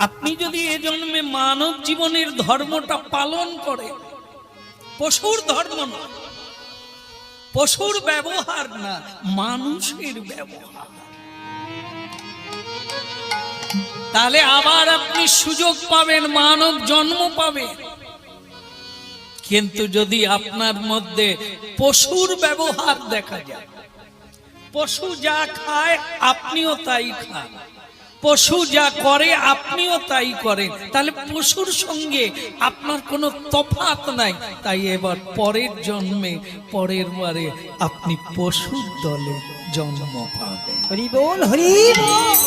আপনি যদি এ জন্মে মানব জীবনের ধর্মটা পালন করে, পশুর ধর্ম না, পশুর ব্যবহার না, মানুষের ব্যবহার, তাহলে আবার আপনি সুযোগ পাবেন, মানব জন্ম পাবেন। কিন্তু যদি আপনার মধ্যে পশুর ব্যবহার দেখা যায়, পশু যা খায় আপনিও তাই খান, পশু যা করে আপনিও তাই করেন, তাহলে পশুর সঙ্গে আপনার কোনো তফাৎ নাই। তাই এবার পরের জন্মে, পরের বারে আপনি পশুর দলে জন্ম পাবেন। হরি বল, হরি বল।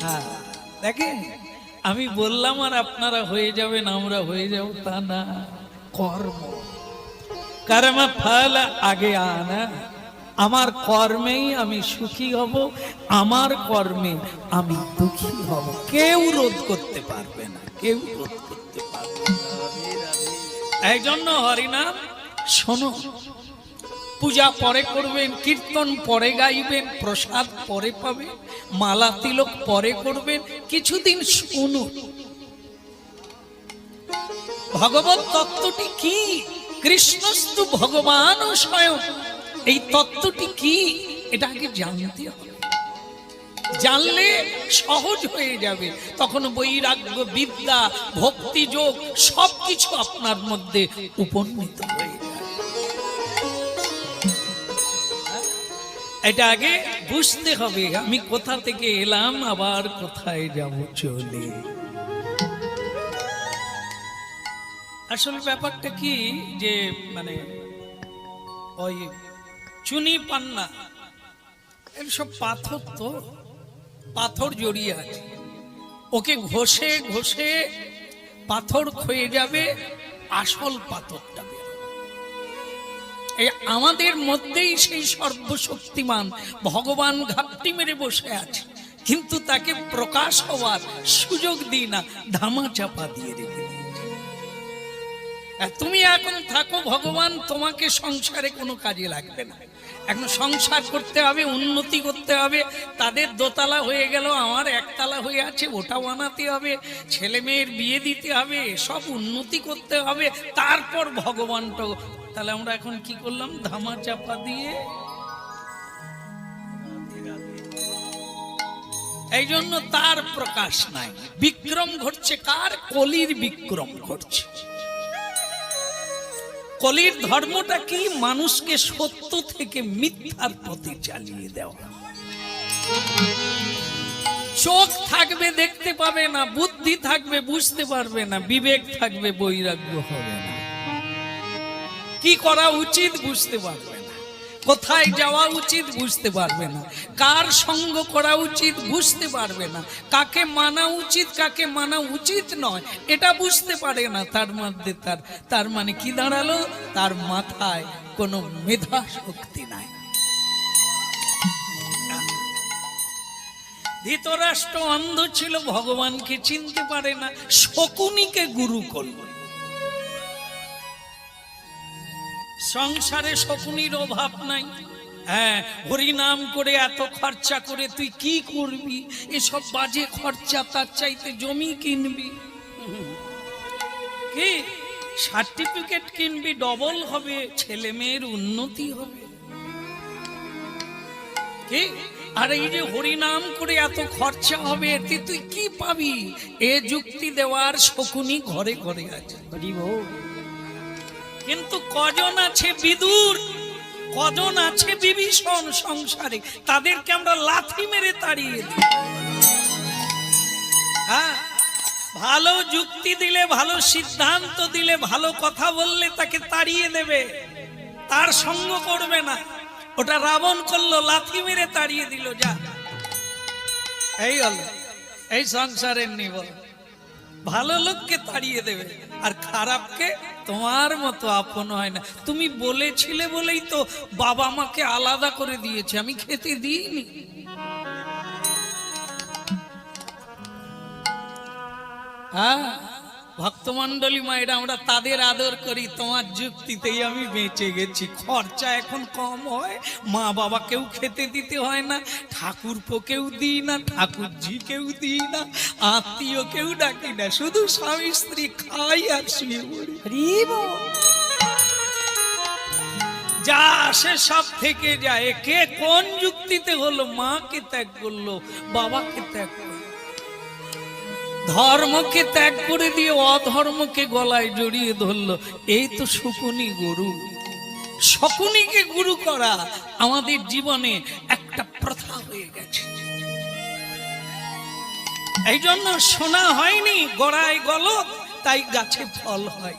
হ্যাঁ, দেখেন আমি বললাম আর আপনারা হয়ে যাবেন, আমরা হয়ে যাব তা না। কর্ম, কর্ম ফল আগে আনা। আমার কর্মেই আমি সুখী হব, আমার কর্মে আমি দুঃখী হব। কেউ রোধ করতে পারবে না, কেউ রোধ করতে পারবে না। এই জন্য হরিনাম শোনো, পূজা পরে করবেন, কীর্তন পরে গাইবেন, প্রসাদ পরে পাবেন, মালা তিলক পরে করবেন, কিছুদিন শুনুন ভগবত তত্ত্বটি কি। কৃষ্ণস্তু ভগবান স্বয়ং, এই তত্ত্বটি কি এটা আগে জানতে হবে। জানলে সহজ হয়ে যাবে, তখন বৈরাগ্য, বিদ্যা, ভক্তি যোগ সবকিছু আপনার মধ্যে উপনীত হয়ে যাবে। এটা আগে বুঝতে হবে, আমি কোথা থেকে এলাম, আবার কোথায় যাব চলে। আসল ব্যাপারটা কি যে মানে ওই চুনি পান্না এর সব পাথর, তো পাথর জড়িয়ে আছে, ওকে ঘষে ঘষে পাথর ক্ষয়ে যাবে, আসল পাথরটা বেরোবে। এই আমাদের মধ্যেই সেই সর্বশক্তিমান ভগবান ঘাপটি মেরে বসে আছে, কিন্তু তাকে প্রকাশ হওয়ার সুযোগ দিই না, ধামা চাপা দিয়ে রেখে দিই। তুমি এখন থাকো, ভগবান তোমাকে সংসারে কোনো কাজে লাগবে না। এখন সংসার করতে হবে, উন্নতি করতে হবে। তাদের দোতলা হয়ে গেল, আমার একতলা হয়ে আছে, ওটা বানাতে হবে, ছেলে মেয়ের বিয়ে দিতে হবে, সব উন্নতি করতে হবে, তারপর ভগবানটা। তাহলে আমরা এখন কি করলাম, ধামা চাপা দিয়ে। এই জন্য তার প্রকাশ নাই, বিক্রম ঘটছে কার? কলির বিক্রম ঘটছে। কলির ধর্মটা কি? মানুষকে সত্য থেকে মিথ্যার পথে চালিয়ে দেওয়া। চোখ থাকবে দেখতে পাবে না, বুদ্ধি থাকবে বুঝতে পারবে না, বিবেক থাকবে বৈরাগ্য হবে না, কি করা উচিত বুঝতে পারবে না, কোথায় যাওয়া উচিত বুঝতে পারবে না, কার সঙ্গ করা উচিত বুঝতে পারবে না, কাকে মানা উচিত কাকে মানা উচিত নয় এটা বুঝতে পারে না। তার মধ্যে তার মানে কি দাঁড়ালো? তার মাথায় কোনো মেধা শক্তি নাই। ধৃতরাষ্ট্র অন্ধ ছিল, ভগবানকে চিনতে পারে না, শকুনিকে গুরু করল। সংসারে শকুনির অভাব নাই। হ্যাঁ, হরিনাম করে এত খরচা করে তুই কি করবি? এসব বাজে খরচা, তার চাইতে জমি কিনবি, কি সার্টিফিকেট কিনবি, ডবল হবে, ছেলে মেয়ের উন্নতি হবে। কি আর এই যে হরিনাম করে এত খরচা হবে, এতে তুই কি পাবি? এ যুক্তি দেওয়ার শকুনি ঘরে ঘরে আছে। কিন্তু কজন আছে বিদুর, কজন আছে বিভীষণ সংসারে, তাদেরকে আমরা লাথি মেরে তাড়িয়ে দিই। হ্যাঁ, ভালো যুক্তি দিলে, ভালো সিদ্ধান্ত দিলে, ভালো কথা বললে তাকে তাড়িয়ে দেবে, তার সঙ্গ করবে না। ওটা রাবণ করলো, লাথি মেরে তাড়িয়ে দিল। যা, এই হলো এই সংসারের নিয়ম। ভালো লোককে তাড়িয়ে দেবে, আর খারাপকে তোমার মতো আপন হয় না। তুমি বলেছিলে বলেই তো বাবা মাকে আলাদা করে দিয়েছে, আমি খেতে দিইনি। হ্যাঁ, ভক্তমণ্ডলী মায়েরা, আমরা তাদের আদর করি, তোমার যুক্তিতেই আমি বেঁচে গেছি। খরচা এখন কম হয়, মা বাবাকেও খেতে দিতে হয় না, ঠাকুরপোকেও দিই না, ঠাকুরজিকেও দিই না, আত্মীয় কেউ ডাকি না, শুধু স্বামী স্ত্রী খাই আর শুয়ে পড়ি। হরি বল। যা আসে সব থেকে যায়। কে কোন যুক্তিতে হলো? মাকে ত্যাগ করলো, বাবাকে ত্যাগ করলো, ধর্মকে ত্যাগ করে দিয়ে অধর্মকে গলায় জড়িয়ে ধরলো। এই তো শকুনি গুরু। শকুনিকে গুরু করা আমাদের জীবনে একটা প্রথা হয়ে গেছে। এই জন্য শোনা হয়নি গড়ায় গলদ, তাই গাছে ফল হয়।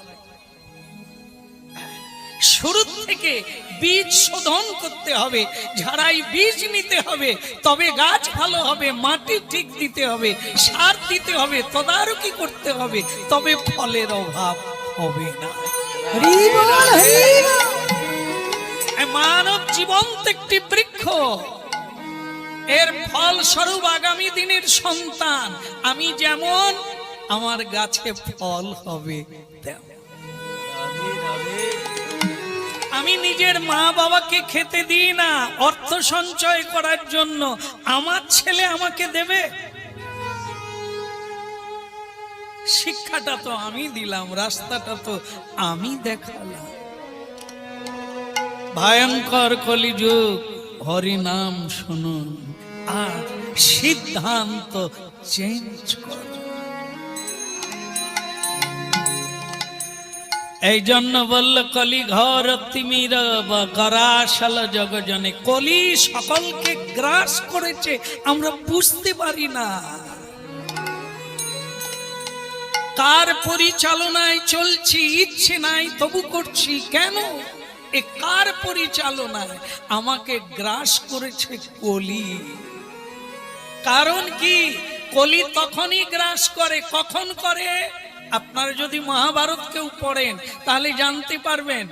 শুরু থেকে বীজ শোধন করতে হবে, ঝাড়াই বীজ নিতে হবে, তবে গাছ ভালো হবে। মাটি ঠিক দিতে হবে, সার দিতে হবে, তদারকি করতে হবে, তবে ফলের অভাব হবে না। হরি বল, হরি বল। মানব জীবন্ত একটি বৃক্ষ, এর ফল স্বরূপ আগামী দিনের সন্তান। আমি যেমন, আমার গাছে ফল হবে তেমন। আমি নিজের মা বাবাকে খেতে দিই না অর্থ সঞ্চয় করার জন্য, আমার ছেলে আমাকে দেবে। শিক্ষাটা তো আমি দিলাম, রাস্তাটা তো আমি দেখালাম। ভয়ঙ্কর কলিযুগ, হরি নাম শুনুন আর সিদ্ধান্ত চেঞ্জ করুন। এই জন্য বলল কলি ঘর তিমির বা গ্রাসাল জগজনে। কলি সকলকে গ্রাস করেছে, আমরা বুঝতে পারি না। কার পরিচালনায় চলছি, ইচ্ছে নাই তবু করছি কেন? এ কার পরিচালনায়? আমাকে গ্রাস করেছে কলি। কারণ কি? কলি তখনই গ্রাস করে, কখন করে? আপনারা যদি মহাভারত কেউ পড়েন তাহলে জানতে পারবেন।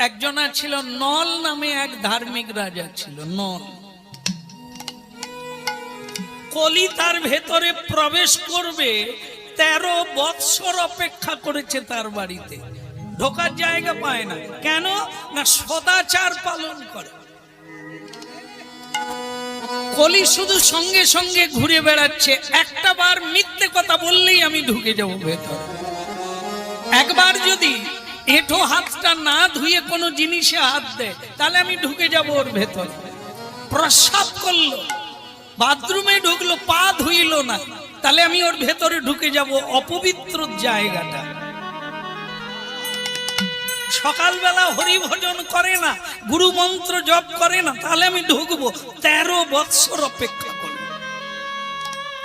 একজনা ছিল নল নামে, এক ধার্মিক রাজা ছিল নল। কলি তার ভেতরে প্রবেশ করবে, 13 বৎসর অপেক্ষা করেছে তার বাড়িতে, ঢোকার জায়গা পায় না। কেন না? সদাচার পালন করে। কলি শুধু সঙ্গে সঙ্গে ঘুরে বেড়াচ্ছে। একটা বার মিথ্যে কথা বললেই আমি ঢুকে যাব ভেতরে। একবার যদি এঁঠো হাতটা না ধুয়ে কোনো জিনিসে হাত দেয়, তাহলে আমি ঢুকে যাব ওর ভেতরে। প্রস্রাব করলো, বাথরুমে ঢুকলো, পা ধুইল না, তাহলে আমি ওর ভেতরে ঢুকে যাব, অপবিত্র জায়গাটা। সকালবেলা হরি ভজন করে না, গুরু মন্ত্র জপ করে না, তাহলে আমি ঢুকবো। 13 বৎসর অপেক্ষা করি,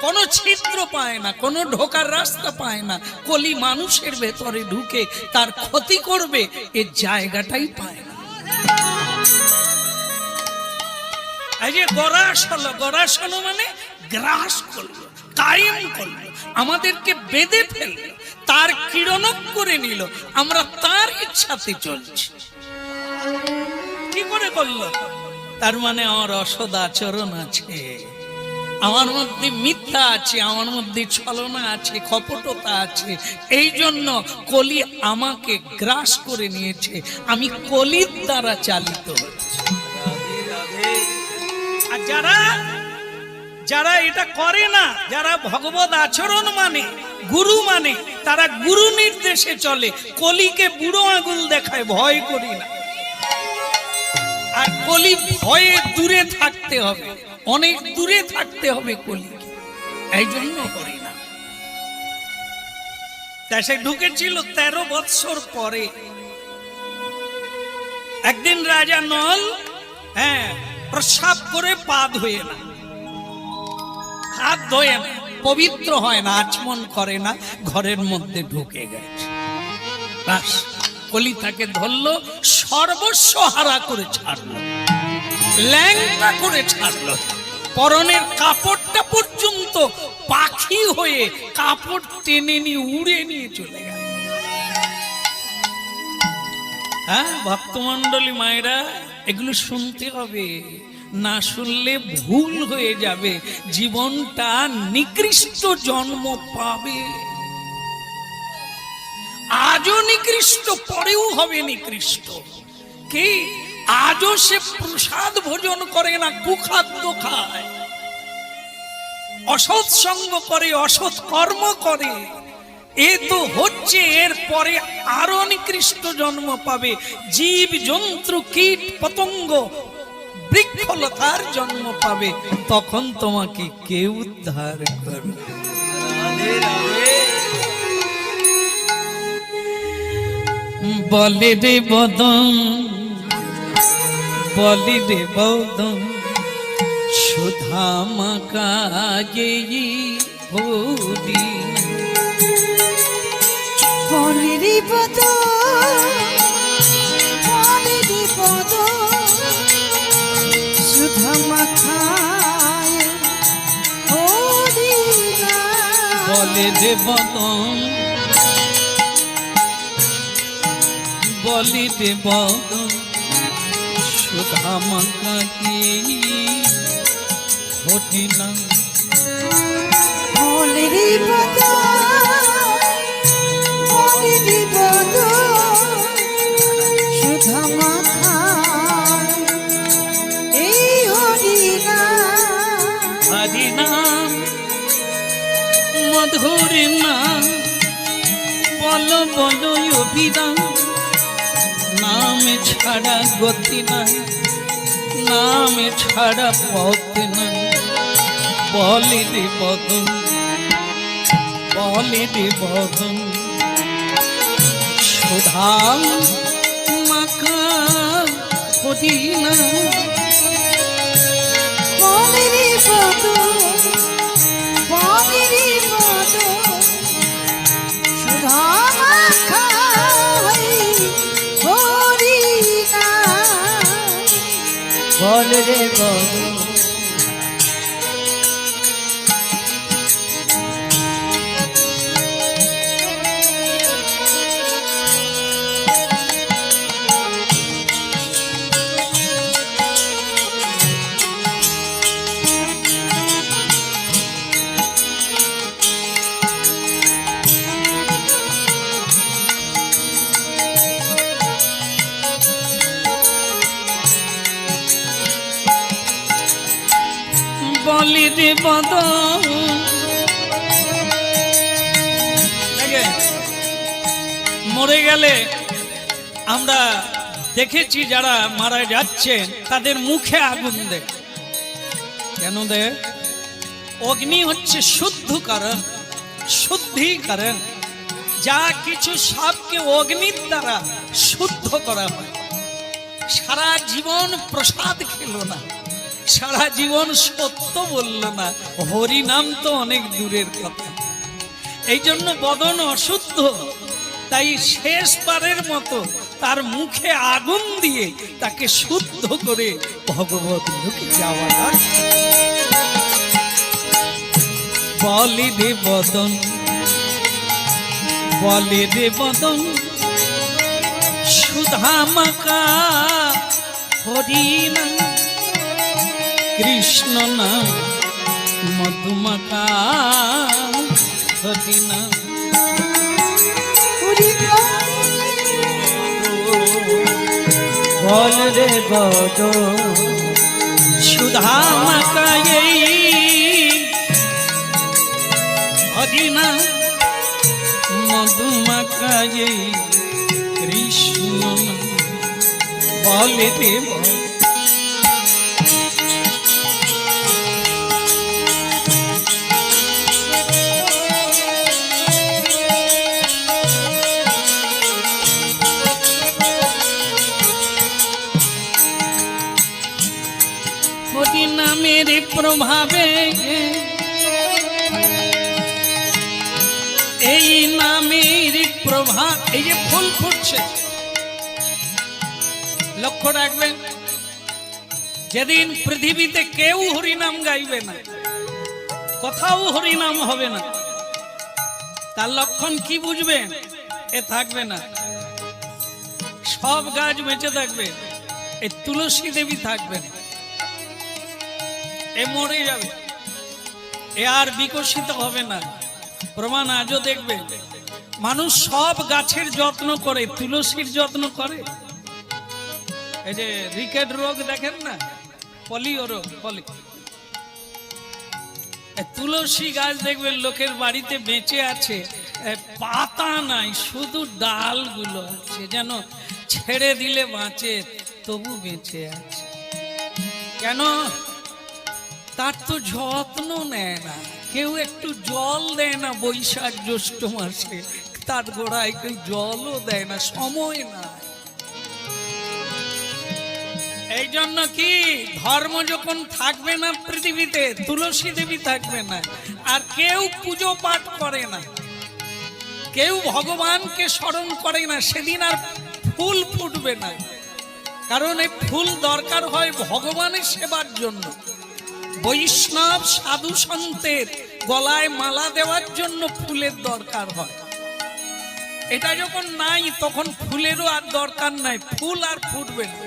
কোনো ছিদ্র পায় না, কোনো ঢোকার রাস্তা পায় না। কলি মানুষের ভেতরে ঢুকে তার ক্ষতি করবে, এর জায়গাটাই পায় না। এই যে গরাস হলো, গরাস হলো মানে গ্রাস করলো, কায়েম করলো, আমাদেরকে বেঁধে ফেললো, তার কিরণক করে নিল, আমরা তার ইচ্ছাতে চলছি। কি করে করলো? তার মানে আমার অসৎ আচরণ আছে, আমার মধ্যে মিথ্যা আছে, আমার মধ্যে ছলনা আছে, কপটতা আছে। এই জন্য কলি আমাকে গ্রাস করে নিয়েছে, আমি কলির দ্বারা চালিত হচ্ছি। আর যারা যারা এটা করে না, যারা ভগবত আচরণ মানে, গুরু মানে, তারা গুরু নির্দেশে চলে। কলিকে বুড়ো আঙুল দেখায়, ভয় করি না। আর কলি ভয়ে দূরে থাকতে হবে, অনেক দূরে থাকতে হবে কলিকে, এই জন্য করি না। তাই সে ঢুকেছিল 13 বৎসর পরে। একদিন রাজা নল প্রস্রাব করে পা ধোয়ে না, হাত ধোয়ে না, পবিত্র হয় না, আচমন করে না, ঘরের মধ্যে ঢুকে গেছে। বাস, কলি তাকে ধরলো, সর্বস্ব হারা করে ছাড়লো, ল্যাংটা করে ছাড়লো। পরনের কাপড়টা পর্যন্ত পাখি হয়ে কাপড় টেনে নিয়ে উড়ে নিয়ে চলে গেল। হ্যাঁ ভক্তমণ্ডলী মায়েরা, এগুলো শুনতে হবে, না শুনলে ভুল হয়ে যাবে, জীবনটা নিকৃষ্ট জন্ম পাবে। আজও নিকৃষ্ট, পরেও হবে নিকৃষ্ট। কি? আজও সে প্রসাদ ভোজন করে না, কুখাদ্য খায়, অসৎ সঙ্গ করে, অসৎ কর্ম করে। এ তো হচ্ছে, এর পরে আরো নিকৃষ্ট জন্ম পাবে, জীব জন্তু কীট পতঙ্গ বৃক্ষলতার জন্ম পাবে। তখন তোমাকে কে উদ্ধার করবে? রাধে রাধে। বলে রে বদন, বলে রে বদন, সুধা মাকায়ে হরি। বলে রে বদন, বলে রে বদন, সুধা মাখায় হরি নাম। বলে রে বদন, বলে রে বদন, সুধা মাকায়ে হরি নাম। বলে রে বদন, বলে রে বদন, সুধা মাখায় এই হরি নাম। হরি নাম মধুর নাম, বলো বলো অভিরাম, নাম ছাড়া গতি নাই, নাম ছাড়া পথ নাই। বলে রে বদন, বলে রে বদন, সুধা মাখা হরি নাম। বলে রে বদন, বলে রে বদন, সুধা মাখায় হরি নাম। বলে রে বদন, বলি রে বদন। মরে গেলে আমরা দেখেছি যারা মারা যাচ্ছে তাদের মুখে আগুন দেয়। কেন দেয়? অগ্নি হচ্ছে শুদ্ধকারণ, শুদ্ধিকরণ। যা কিছু সবকে অগ্নির দ্বারা শুদ্ধ করা হয়। সারা জীবন প্রসাদ খেলো না, সারা জীবন সত্য বলল না, হরি নাম তো অনেক দূরের কথা। এই জন্য বদন অশুদ্ধ, তাই শেষবারের মতো তার মুখে আগুন দিয়ে তাকে শুদ্ধ করে ভগবত লোকে যাওয়া দরকার। বলে রে বদন, বলে রে বদন, সুধা মাখা হরি নাম। কৃষ্ণ নাম মধুমাখা হরি নাম। হরি বল রে বদন, সুধা মাখা হরি নাম, মধুমাখা কৃষ্ণ নাম। বলে রে বদন। হরি নামের প্রভাবে, এই নামের প্রভাব, এই যে ফুল ফুটছে, লক্ষ্য রাখবেন। যেদিন পৃথিবীতে কেউ হরিনাম গাইবে না, কোথাও হরিনাম হবে না, তার লক্ষণ কি বুঝবেন? এ থাকবে না, সব গাছ বেঁচে থাকবে, এই তুলসী দেবী থাকবেন, এ মরে যাবে, এ আর বিকশিত হবে না। প্রমাণ আজও দেখবে মানুষ সব গাছের যত্ন করে, তুলসীর যত্ন করে? এই যে রিকেট রোগ দেখেন না, পলিও রোগ, তুলসী গাছ দেখবেন লোকের বাড়িতে বেঁচে আছে, পাতা নাই, শুধু ডালগুলো আছে, যেন ছেড়ে দিলে বাঁচে, তবু বেঁচে আছে। কেন? তার তো যত্ন নেয় না কেউ, একটু জল দেয় না। বৈশাখ জ্যৈষ্ঠ মাসে তার গোড়ায় কেউ জলও দেয় না, সময় না। এই জন্য কি, ধর্ম যখন থাকবে না পৃথিবীতে, তুলসী দেবী থাকবে না, আর কেউ পুজো পাঠ করে না, কেউ ভগবানকে স্মরণ করে না, সেদিন আর ফুল ফুটবে না। কারণ এই ফুল দরকার হয় ভগবানের সেবার জন্য, বৈষ্ণব সাধু সন্তের গলায় মালা দেওয়ার জন্য ফুলের দরকার হয়। এটা যখন নাই, তখন ফুলেরও আর দরকার নাই, ফুল আর ফুটবে না।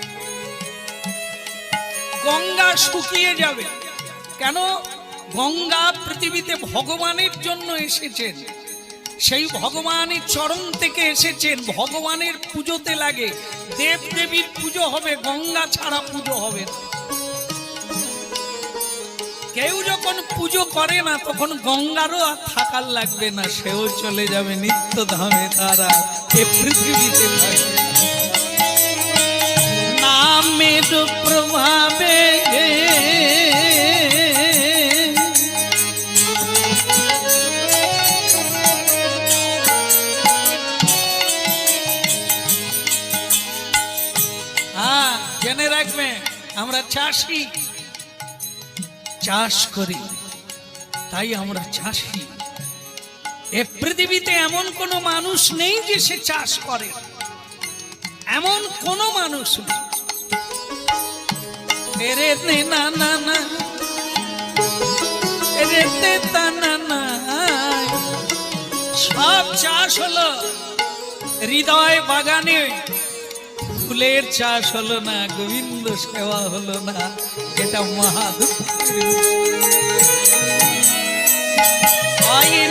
গঙ্গা শুকিয়ে যাবে। কেন? গঙ্গা পৃথিবীতে ভগবানের জন্য এসেছেন, সেই ভগবানের চরণ থেকে এসেছেন, ভগবানের পুজোতে লাগে, দেব দেবীর পুজো হবে, গঙ্গা ছাড়া পুজো হবে না। কেউ যখন পুজো করে না, তখন গঙ্গারও আর থাকার লাগবে না, সেও চলে যাবে নিত্য ধামে, তারা এ পৃথিবীতে থাকবে। নামের প্রভাবে জেনে রাখবেন, আমরা চাষি, চাষ করি, তাই আমরা চাষি। এ পৃথিবীতে এমন কোন মানুষ নেই যে সে চাষ করে, এমন কোন মানুষ নেই। না না না, সব চাষ হলো, হৃদয় বাগানে ফুলের চাষ হলো না, গোবিন্দ সেবা হলো না, এটা মহাদুঃখ।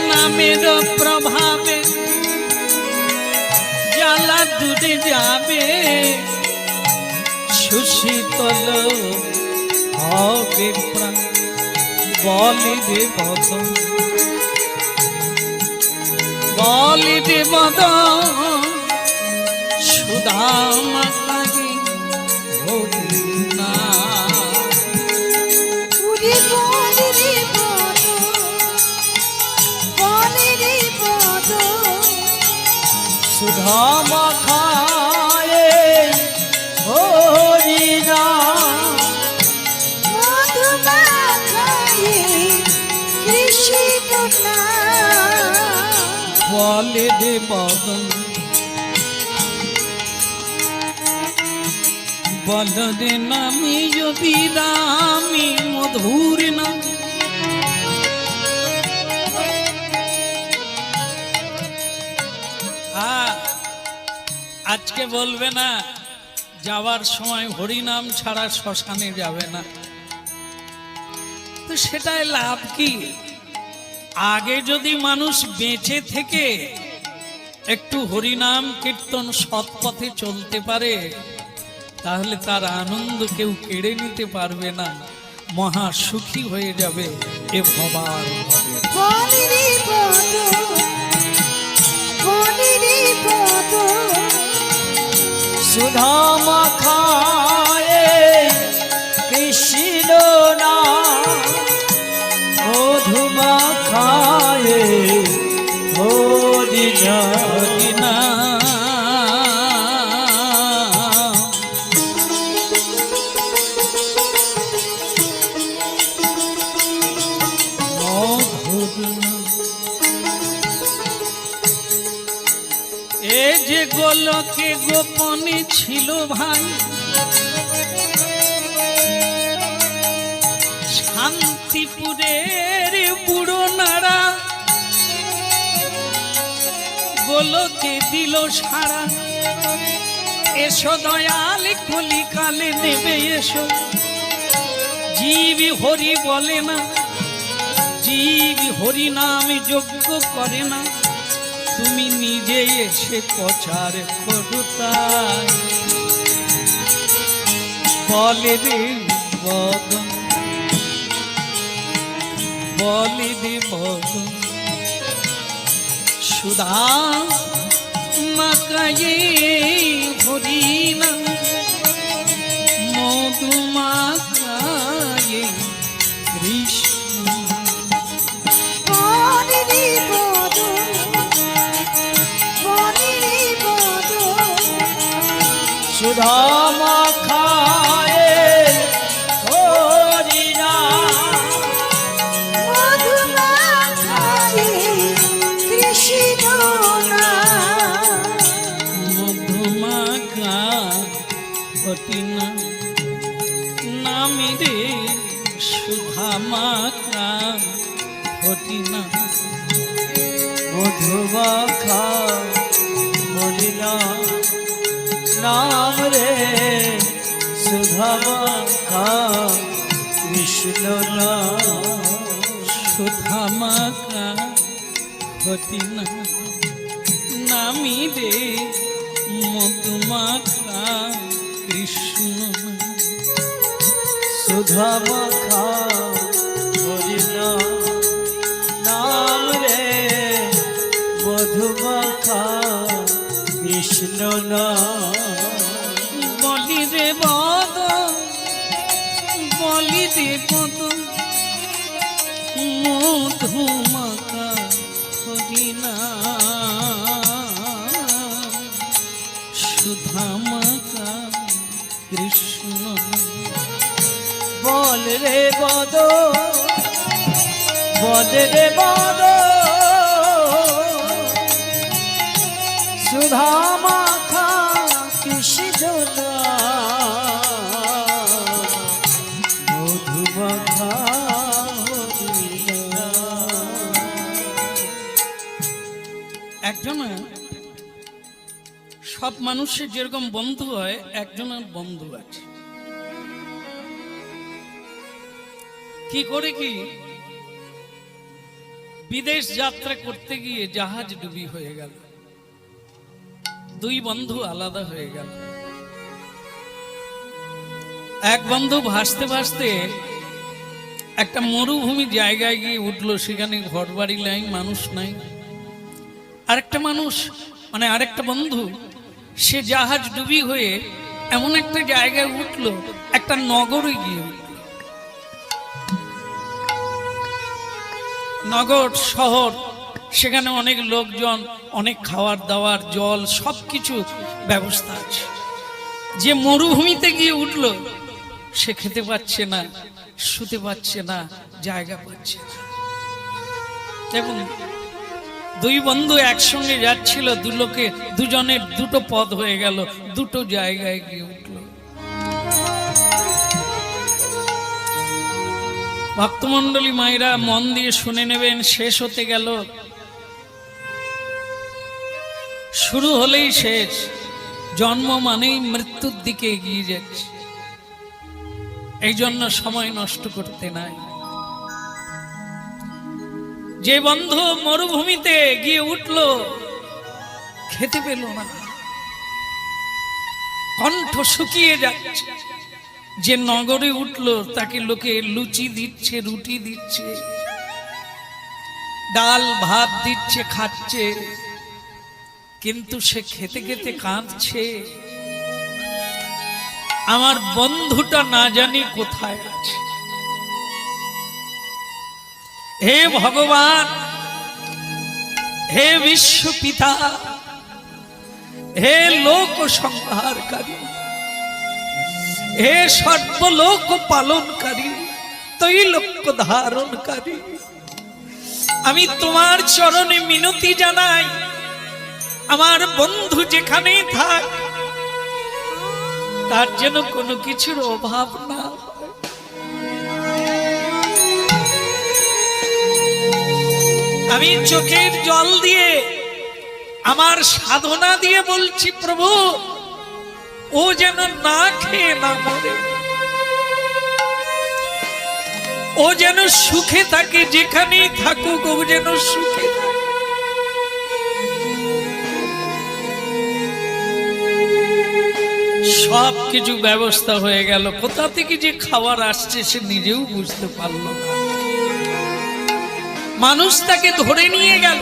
নামের প্রভাবে জ্বালা দূরে যাবে, সুশীতল হবে প্রাণ, বলিবে বদন, বলিবে বদন, সুধামা লাগি ভরি না। সুধামা খায়ে হরি না, মধুমা খায়ে কৃষ্ণ না, বলিবে বদন, বলরে নামি অবিরামি মধুর নাম। আজকে বলবে না যাওয়ার সময় হরিনাম ছাড়া শ্মশানে যাবে না, তো সেটাই লাভ কি? আগে যদি মানুষ বেঁচে থেকে একটু হরিনাম কীর্তন সৎ পথে চলতে পারে, তাহলে তার আনন্দ কেউ কেড়ে নিতে পারবে না, মহা সুখী হয়ে যাবে এ ভবার সুধামা খায়ে কৃষ্ণ না, মধুমা খায়ে হরি না। এ যে গোলকে গোপনে ছিল ভাই, শান্তিপুরের বুড়ো নাড়া, গোলকে দিল সারা। এসো দয়াল কলিকালে নেবে এসো, জীব হরি বলে না, জীব হরি নাম যজ্ঞ করে না, তুমি নিজে এসে প্রচার করো তাই। বলে রে বদন, বলে রে বদন, সুধা মাকায়ে হরিনা, মধু মাকায়ে কৃষ্ণ। বলে রে বদন, বলে রে বদন, সুধা মাখায়ে হরিনা, মধু মাখায়ে কৃষ্ণ নাম। মধুমাখা হটিনা নামি রে সুধা মাখা হটিনা। মধু মাখা হরিনা নাম রে সুধা মাখা কৃষ্ণ নাম। সুধা মাখা হটিনা নামি রে মধুমাখা কৃষ্ণ। সুধা মাখা হরিনা নাম রে মধু মাখা কৃষ্ণ নাম। বলি রে বদ, বলি রে বদ, মধুমাখা হরিনা সুধা মাখা কৃষ্ণ। বল রে বদ, বল রে বদ, সুধা মাখা কৃষ্ণ নাম। মধু মাখা হরিনা। একজনা সব মানুষের যেরকম বন্ধু হয়, একজনের বন্ধু আছে। কি করে কি বিদেশ যাত্রা করতে গিয়ে জাহাজ ডুবি হয়ে গেল, দুই বন্ধু আলাদা হয়ে গেল। এক বন্ধু ভাসতে ভাসতে একটা মরুভূমি জায়গায় গিয়ে উঠলো, সেখানে ঘর বাড়ি নাই, মানুষ নাই। আরেকটা মানুষ মানে আরেকটা বন্ধু, সে জাহাজ ডুবি হয়ে এমন একটা জায়গায় উঠলো, একটা নগরে গিয়ে উঠল। নগর শহর, সেখানে অনেক লোকজন, অনেক খাওয়ার দাওয়ার, জল, সবকিছু ব্যবস্থা আছে। যে মরুভূমিতে গিয়ে উঠলো, সে খেতে পাচ্ছে না, শুতে পাচ্ছে না, জায়গা পাচ্ছে না। এবং দুই বন্ধু একসঙ্গে যাচ্ছিল, দুজনের দুটো পথ হয়ে গেল, দুটো জায়গায় গিয়ে উঠল। ভক্তমণ্ডলী মায়েরা মন দিয়ে শুনে নেবেন, শেষ হতে গেল, শুরু হলেই শেষ। জন্ম মানেই মৃত্যুর দিকে এগিয়ে যাচ্ছে, এই জন্য সময় নষ্ট করতে নাই। যে বন্ধু মরুভূমিতে গিয়ে উঠল, খেতে পেল না, কণ্ঠ শুকিয়ে যাচ্ছে। যে নগরে উঠল, তাকে লোকে লুচি দিচ্ছে, রুটি দিচ্ছে, ডাল ভাত দিচ্ছে, খাচ্ছে, কিন্তু সে খেতে খেতে কাঁদছে, আমার বন্ধুটা না জানি কোথায় আছে। হে ভগবান, হে বিশ্ব পিতা, হে লোক সংহারকারী, হে সর্বলোক পালনকারী, তৈলোক্য ধারণকারী, আমি তোমার চরণে মিনতি জানাই, আমার বন্ধু যেখানেই থাক, তার যেন কোনো কিছুর অভাব না হয়। আমি চোখের জল দিয়ে, আমার সাধনা দিয়ে বলছি, প্রভু, ও যেন না খেয়ে না মরে, ও যেন সুখে থাকে, যেখানেই থাকুক ও যেন সুখে থাকে। সব কিছু ব্যবস্থা হয়ে গেল, কোথা থেকে যে খাবার আসছে সে নিজেও বুঝতে পারল না। মানুষ তাকে ধরে নিয়ে গেল,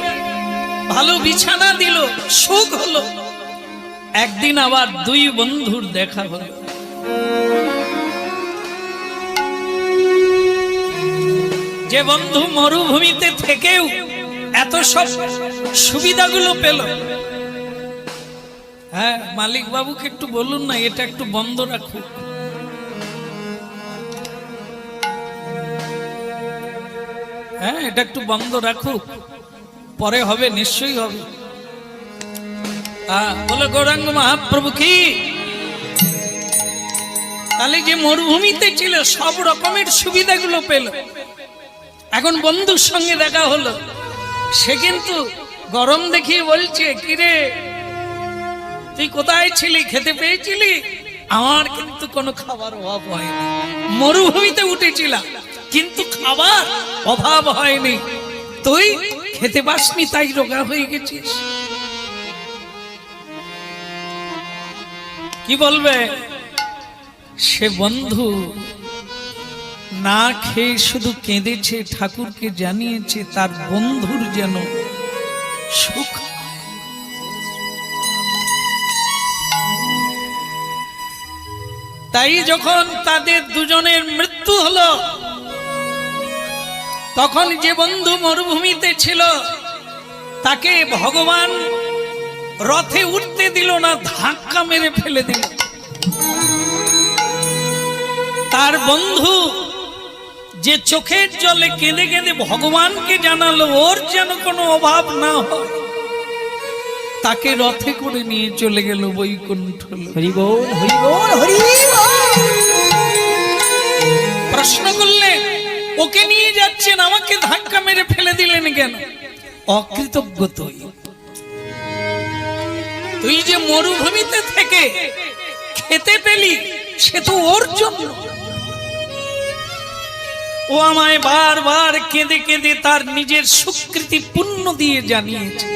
ভালো বিছানা দিল, সুখ হলো। একদিন আবার দুই বন্ধুর দেখা হলো। যে বন্ধু মরুভূমিতে থেকেও এত সব সুবিধাগুলো পেল, হ্যাঁ মালিক বাবুকে একটু বলুন না এটা একটু বন্ধ রাখুক। হ্যাঁ এটা একটু বন্ধ রাখুক, পরে হবে, নিশ্চয়ই হবে। বলে গৌরাঙ্গ মহাপ্রভু কি? তাহলে যে মরুভূমিতে ছিল সব রকমের সুবিধাগুলো পেল, এখন বন্ধুর সঙ্গে দেখা হলো, সে কিন্তু গরম দেখিয়ে বলছে কিরে তুই কোথায় ছিলি, খেতে পেয়েছিলি? আমার কিন্তু কোনো খাবার অভাব হয়নি, মরুভূমিতে উঠেছিলাম কিন্তু খাবার অভাব হয়নি, তুই খেতে পাসনি তাই রোগা হয়ে গেছিস। কি বলবে? সে বন্ধু না খেয়ে শুধু কেঁদেছে, ঠাকুরকে জানিয়েছে তার বন্ধুর যেন সুখ। তাই যখন তাদের দুজনের মৃত্যু হলো, তখন যে বন্ধু মরুভূমিতে ছিল তাকে ভগবান রথে উঠতে দিল না, ধাক্কা মেরে ফেলে দিল। তার বন্ধু যে চোখের জলে কেঁদে কেঁদে ভগবানকে জানালো ওর যেন কোনো অভাব না হয়, তাকে রথে করে নিয়ে চলে গেল বৈকুণ্ঠ। হরি বল, হরি বল, হরি বল। প্রশ্ন করলেন ওকে নিয়ে যাচ্ছেন, আমাকে ধাক্কা মেরে ফেলে দিলেন কেন? অকৃতজ্ঞ তুই, তুই যে মরুভূমিতে থেকে খেতে পেলি সে তো ওর জন্য। ও আমায় বারবার কেঁদে কেঁদে তার নিজের স্বীকৃতি পুণ্য দিয়ে জানিয়েছে,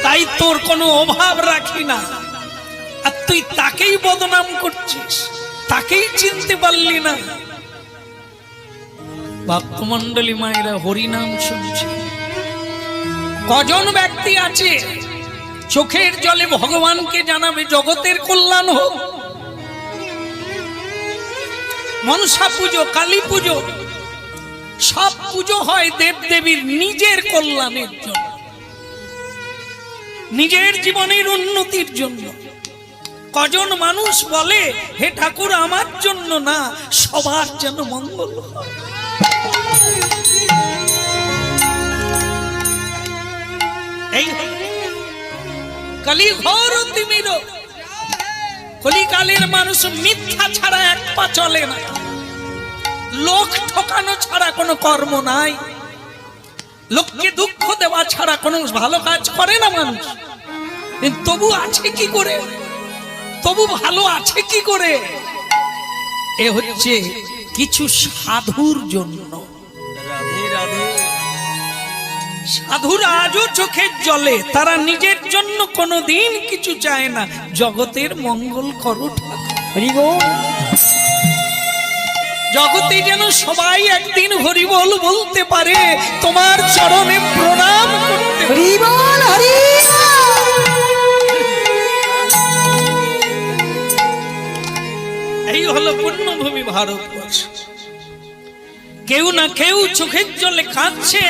তাই তোর কোনো অভাব রাখি না। আর তুই তাকেই বদনাম করছিস, তাকেই চিনতে পারলি না। ভক্তমণ্ডলী মায়েরা হরিনাম শুনছে। কজন ব্যক্তি আছে চোখের জলে ভগবানকে জানাবে জগতের কল্যাণ হোক? মনসা পুজো, কালী পুজো, সব পুজো হয় দেবদেবীর নিজের কল্যাণের জন্য, নিজের জীবনের উন্নতির জন্য। কজন মানুষ বলে হে ঠাকুর আমার জন্য না, সবার যেন মঙ্গল হয়। এই কলি ঘোর তিমির, কলিকালের মানুষ মিথ্যা ছাড়া এক পা চলে না, লোক ঠকানো ছাড়া কোনো কর্ম নাই, লোককে দুঃখ দেওয়া ছাড়া কোনো ভালো কাজ করে না মানুষ। তবু আছে কি করে, তবু ভালো আছে কি করে? এ হচ্ছে কিছু সাধুর জন্য। রাধে রাধে। সাধুরা আজও চোখের জলে, তারা নিজের জন্য কোনোদিন কিছু চায় না, জগতের মঙ্গল করো ঠাকুর। হরি বল। জগতে যেন সবাই একদিন হরি বল বলতে পারে, তোমার চরণে প্রণাম করতে। হরি বল, হরি এই হলো পুণ্যভূমি ভারতবর্ষ। কেউ না কেউ চোখের জলে কাঁদছে,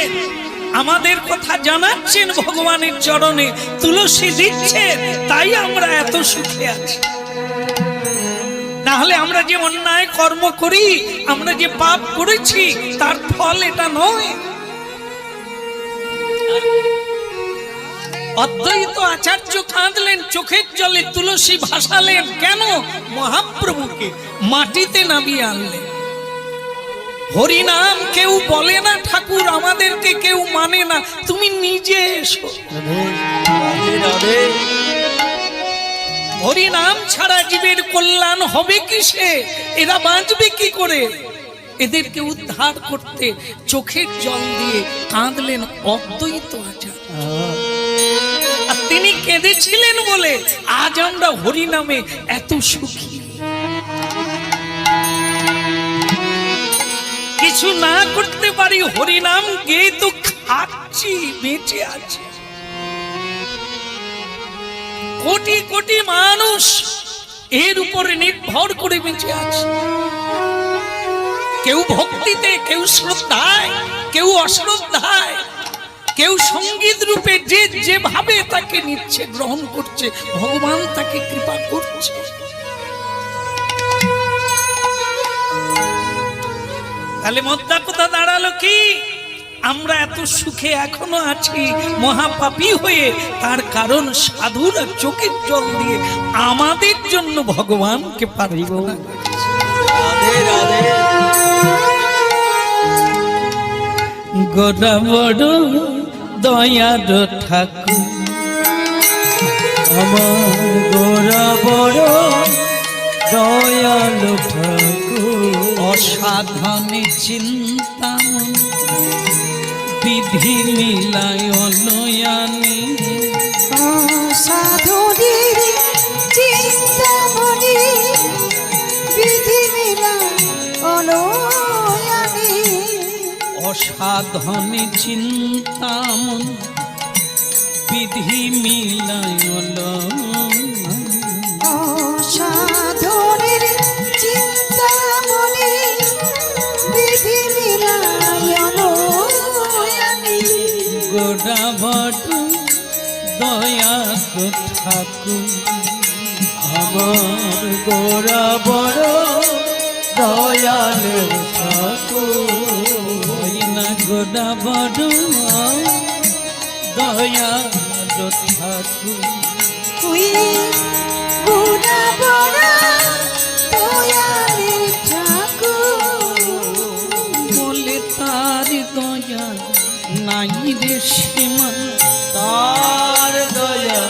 আমাদের কথা জানাচ্ছেন ভগবানের চরণে, তুলসী দিচ্ছেন, তাই আমরা এত সুখে আছি। নাহলে আমরা যে অন্যায় কর্ম করি, আমরা যে পাপ করেছি তার ফল এটা নয়। অদ্বৈত আচার্য কাঁদলেন চোখের জলে, তুলসী ভাসালেন কেন? মহাপ্রভুকে মাটিতে নামিয়ে আনলেন। হরিনাম কেউ বলে না ঠাকুর, আমাদেরকে কেউ মানে না, তুমি নিজে এসো। রাধে রাধে। হরিনাম ছাড়া জীবের কল্যাণ হবে কিসে? এরা বাঁচবে কি করে? এদেরকে উদ্ধার করতে চোখের জল দিয়ে কাঁদলেন অদ্বৈত আচার্য। আর তিনি কেঁদেছিলেন বলে আজ আমরা হরিনামে এত সুখী। কিছু না করতে পারি, হরিনাম গেয়ে তো খাচ্ছি, বেঁচে আছি। কোটি কোটি মানুষ এর উপরে নির্ভর করে বেঁচে আছে। কেউ ভক্তিতে, কেউ শ্রদ্ধায়, কেউ অশ্রদ্ধায়, কেউ সঙ্গীত রূপে যে যেভাবে তাকে নিচ্ছে, গ্রহণ করছে, ভগবান তাকে কৃপা করছে। তাহলে মোদ্দা কথা দাঁড়ালো কি, আমরা এত সুখে এখনো আছি মহাপাপী হয়ে, তার কারণ সাধুরা চোখের জল দিয়ে আমাদের জন্য ভগবানকে পারিব না। রাধে রাধে গোরা বড় দয়ার ঠাকুর, আমার গোরা বড় দয়ালু ঠাকুর, অসাধনে চিন্তা বিধি মিলায় নয়ানি, সাধুদের চিন্তামণি বিধি মিলা অলয়ানি, অসাধনে চিন্তামন বিধি মিলায় সাধুদের চিন্তামণি বিধি মিলা অলয়ানি, গোরা বড় দয়া ঠাকুর, আমার গোরা বড় দয়ালু ঠাকুর, ওই না গোরা বড় দয়া ঠাকুর। ওই গুণা বড় দয়ালের ঠাকুর, বলে তার দয়া নাই রে সীমা, তার দয়া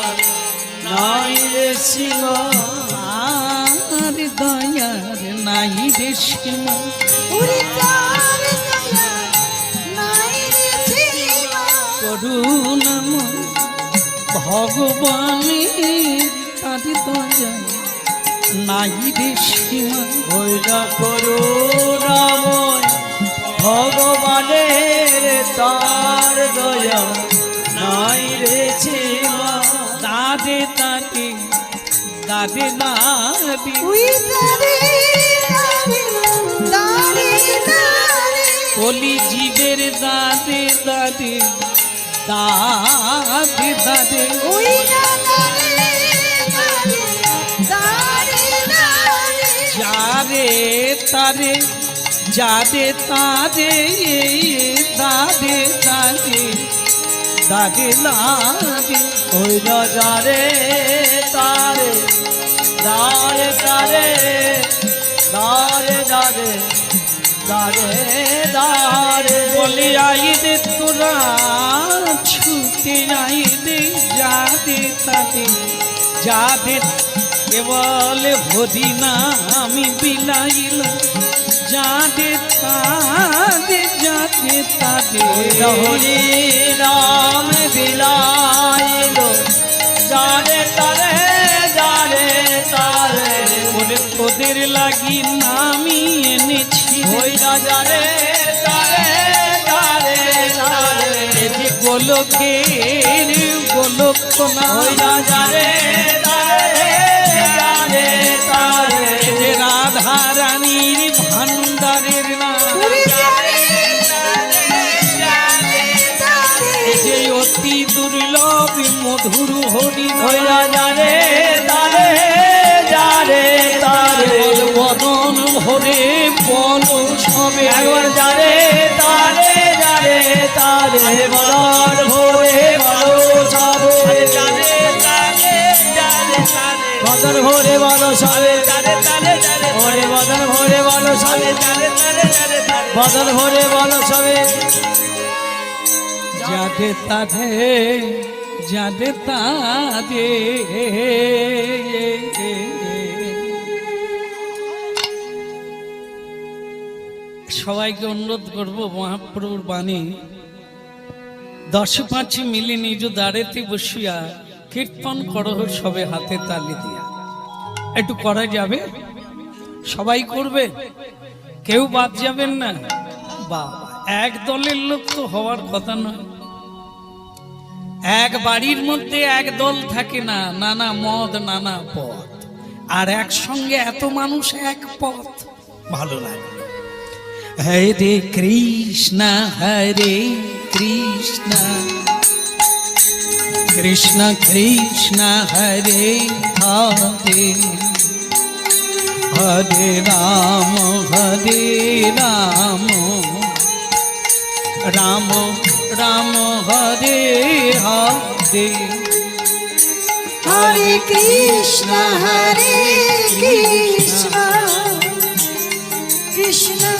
নাই রে সীমা, তার দয়ার নাই রে সীমা, ওরে তার দয়া নাই রে সীমা, করুণাময় ভগবানের তার দয়া নাই রে সীমা, হইলা করুণাময় ভগবানের তার দয়া নাই রে সীমা, দাদে দাদে দাদে দাদে ওই দারে দারে দারে দারে, কলি জীবের দাদে দাদে দাদে দাদে, ওই না দারে দারে দারে দারে, যারে তারে যাদে তারে দাদে দাদে দাদে দাদে, হইলা যারে তারে দারে তারে দারে দারে দারে দারে, বলে আই রে তোরা ছুটে আই রে যাদে তাদে যাদে, কেবল হরি না আমি বিলাইল যাদে তাদে যাদে তাদে, হরি নাম বিলাইল যারে তারে যারে তারে, বলে তোদের লাগি নামি এনেছি হইলা যারে তারে যারে তারে, এ যে গোলকের গোলক না হইলা যারে তারে যারে তারে, এ যে রাধা রানীর ভান্ডারের না, ওরে দারে দারে দারে, এ যে অতি দুর্লভ মধুর হরি হইলা যারে তারে যারে তারে, বদন ভরে বল সবে একবার যারে তারে যারে তারে, বদন ভরে বলো সবে যারে তারে যারে তারে, বদন ভরে বলো সবে যারে তারে যারে, ওরে বদন ভরে বলো সবে যারে তারে যারে তারে, বদন ভরে বলো সবে যাদে তাদে যাদে তাদে। সবাইকে অনুরোধ করব মহাপ্রভুর বাণী 10-5 মিলে নিজ দাঁড়েতে বসিয়া কীর্তন করহ সবে হাতে তালি দিয়া। একটু করা যাবে? সবাই করবে, কেউ বাদ যাবেন না। বাবা, এক দলের লোক তো হওয়ার কথা নয়। এক বাড়ির মধ্যে এক দল থাকে না, নানা মত নানা পথ, আর একসঙ্গে এত মানুষ এক পথ, ভালো লাগে। হরে কৃষ্ণ হরে Krishna Krishna Krishna Hare Hare Hare Ram Ram Ram Hare Hare. Hare Krishna, Krishna